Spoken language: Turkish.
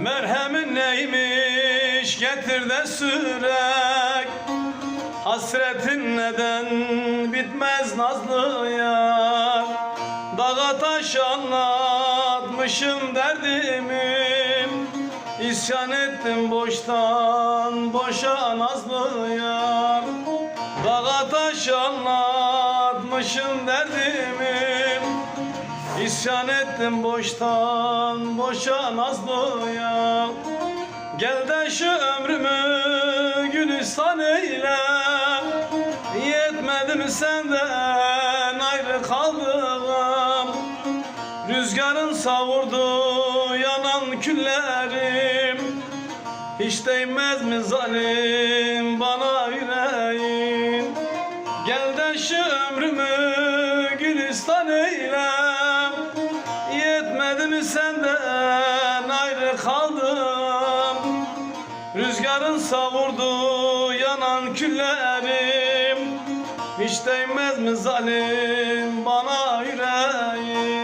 Merhemin neymiş getir de sürek, hasretin neden bitmez nazlı yar. Dağa taş anlatmışım derdimi, İsyan ettim boştan boşa nazlı yar. Dağa taş anlatmışım derdimi, İsyan ettim boştan boşa nazlı yar. Gel de şu ömrümü gülistan eyle, yetmedi mi senden ayrı kaldım. Rüzgarın savurdu yanan küllerim, hiç değmez mi zalim bana yüreğin. Gel de şu ömrümü gülistan eyle, yetmedi mi senden ayrı kaldım. Rüzgarın savurdu yanan küllerim, hiç değmez mi zalim bana yüreğin.